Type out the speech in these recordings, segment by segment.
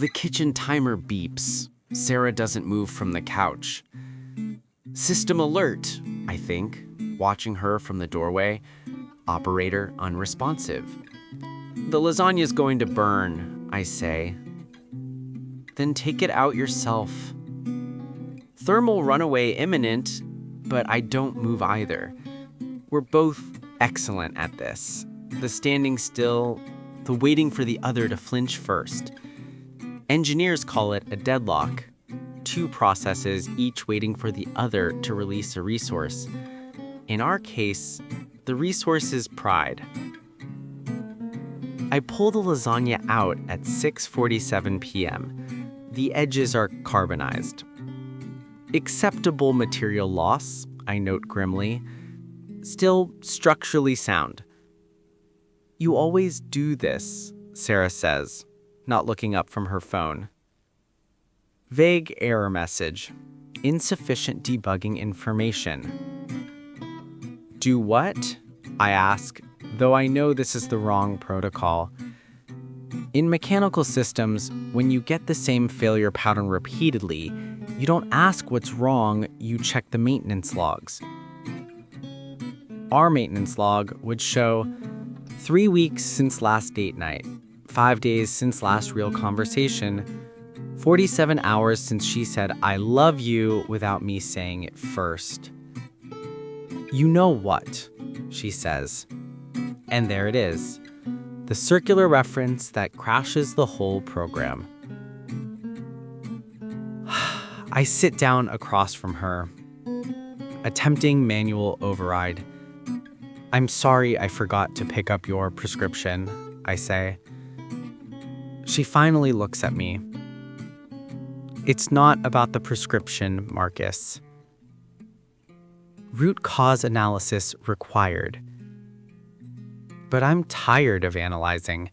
The kitchen timer beeps. Sarah doesn't move from the couch. System alert, I think, watching her from the doorway. Operator unresponsive. The lasagna's going to burn, I say. Then take it out yourself. Thermal runaway imminent, but I don't move either. We're both excellent at this. The standing still, the waiting for the other to flinch first. Engineers call it a deadlock. Two processes, each waiting for the other to release a resource. In our case, the resource is pride. I pull the lasagna out at 6:47 p.m. The edges are carbonized. Acceptable material loss, I note grimly. Still structurally sound. You always do this, Sarah says, not looking up from her phone. Vague error message. Insufficient debugging information. Do what? I ask, though I know this is the wrong protocol. In mechanical systems, when you get the same failure pattern repeatedly, you don't ask what's wrong, you check the maintenance logs. Our maintenance log would show 3 weeks since last date night, 5 days since last real conversation, 47 hours since she said, "I love you," without me saying it first. You know what, she says. And there it is. The circular reference that crashes the whole program. I sit down across from her, attempting manual override. I'm sorry I forgot to pick up your prescription, I say. She finally looks at me. It's not about the prescription, Marcus. Root cause analysis required. But I'm tired of analyzing.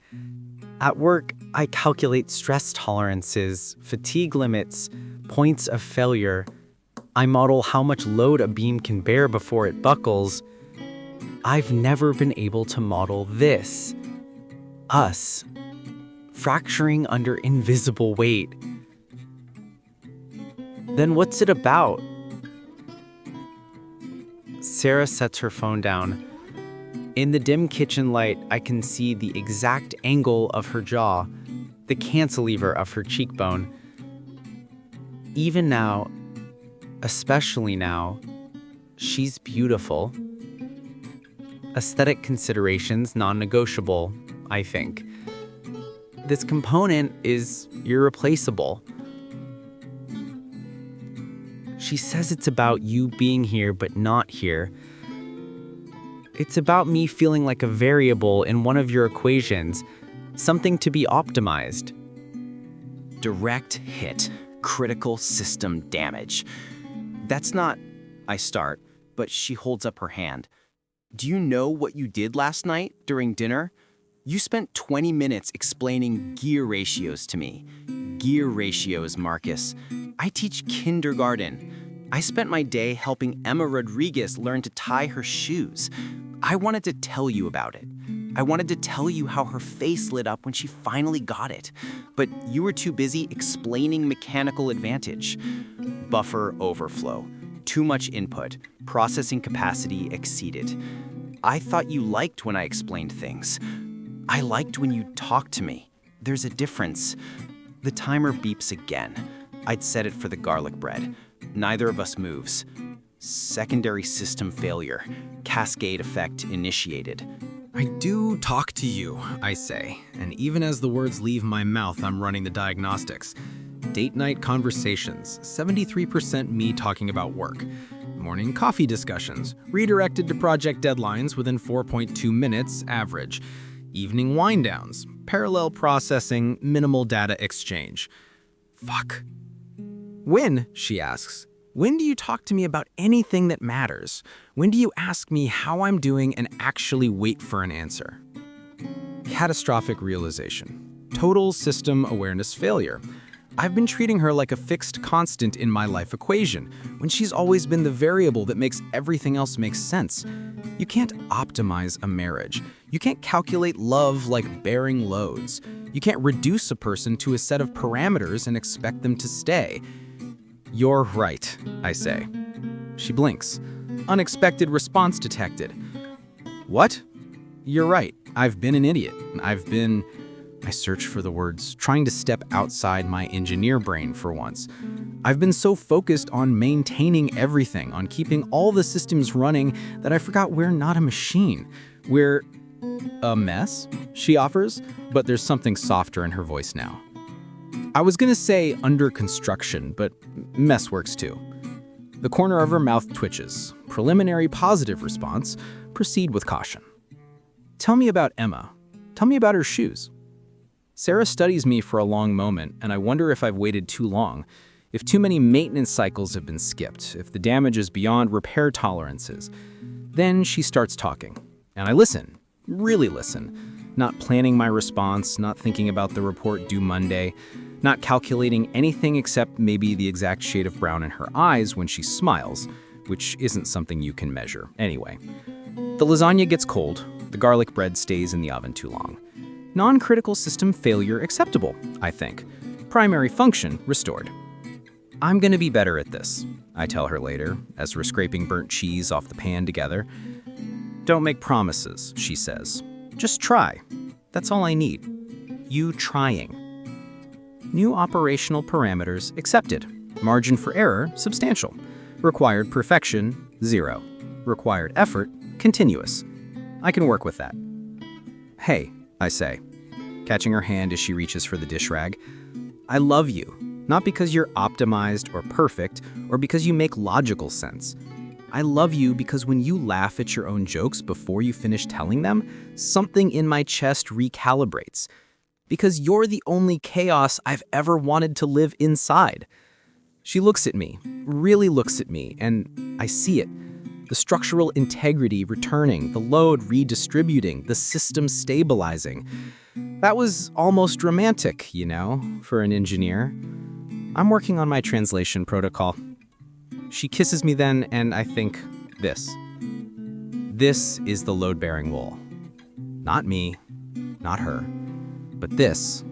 At work, I calculate stress tolerances, fatigue limits, points of failure. I model how much load a beam can bear before it buckles. I've never been able to model this. Us. Fracturing under invisible weight. Then what's it about? Sarah sets her phone down. In the dim kitchen light, I can see the exact angle of her jaw, the cantilever of her cheekbone. Even now, especially now, she's beautiful. Aesthetic considerations non-negotiable, I think. This component is irreplaceable. She says it's about you being here but not here. It's about me feeling like a variable in one of your equations, something to be optimized. Direct hit, critical system damage. That's not, I start, but she holds up her hand. Do you know what you did last night during dinner? You spent 20 minutes explaining gear ratios to me. Gear ratios, Marcus. I teach kindergarten. I spent my day helping Emma Rodriguez learn to tie her shoes. I wanted to tell you about it. I wanted to tell you how her face lit up when she finally got it. But you were too busy explaining mechanical advantage. Buffer overflow. Too much input. Processing capacity exceeded. I thought you liked when I explained things. I liked when you talked to me. There's a difference. The timer beeps again. I'd set it for the garlic bread. Neither of us moves. Secondary system failure. Cascade effect initiated. I do talk to you, I say, and even as the words leave my mouth, I'm running the diagnostics. Date night conversations, 73% me talking about work. Morning coffee discussions, redirected to project deadlines within 4.2 minutes average. Evening wind downs, parallel processing, minimal data exchange. Fuck. When, she asks, when do you talk to me about anything that matters? When do you ask me how I'm doing and actually wait for an answer? Catastrophic realization. Total system awareness failure. I've been treating her like a fixed constant in my life equation, when she's always been the variable that makes everything else make sense. You can't optimize a marriage. You can't calculate love like bearing loads. You can't reduce a person to a set of parameters and expect them to stay. You're right, I say. She blinks. Unexpected response detected. What? You're right. I've been an idiot. I search for the words, trying to step outside my engineer brain for once. I've been so focused on maintaining everything, on keeping all the systems running, that I forgot we're not a machine. We're a mess, she offers, but there's something softer in her voice now. I was gonna say under construction, but mess works too. The corner of her mouth twitches. Preliminary positive response. Proceed with caution. Tell me about Emma. Tell me about her shoes. Sarah studies me for a long moment, and I wonder if I've waited too long, if too many maintenance cycles have been skipped, if the damage is beyond repair tolerances. Then she starts talking, and I listen, really listen, not planning my response, not thinking about the report due Monday, not calculating anything except maybe the exact shade of brown in her eyes when she smiles, which isn't something you can measure. Anyway, the lasagna gets cold, the garlic bread stays in the oven too long. Non-critical system failure acceptable, I think. Primary function restored. I'm gonna be better at this, I tell her later, as we're scraping burnt cheese off the pan together. Don't make promises, she says. Just try. That's all I need. You trying. New operational parameters accepted. Margin for error substantial. Required perfection 0. Required effort continuous. I can work with that. Hey, I say, catching her hand as she reaches for the dish rag. I love you, not because you're optimized or perfect, or because you make logical sense. I love you because when you laugh at your own jokes before you finish telling them, something in my chest recalibrates. Because you're the only chaos I've ever wanted to live inside. She looks at me, really looks at me, and I see it. The structural integrity returning, the load redistributing, the system stabilizing. That was almost romantic, you know, for an engineer. I'm working on my translation protocol. She kisses me then, and I think this. This is the load-bearing wall. Not me, not her, but this.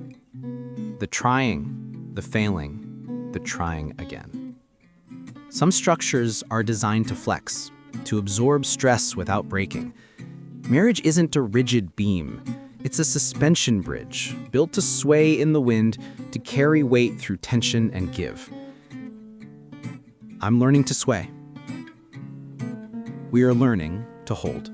The trying, the failing, the trying again. Some structures are designed to flex, to absorb stress without breaking. Marriage isn't a rigid beam. It's a suspension bridge, built to sway in the wind, to carry weight through tension and give. I'm learning to sway. We are learning to hold.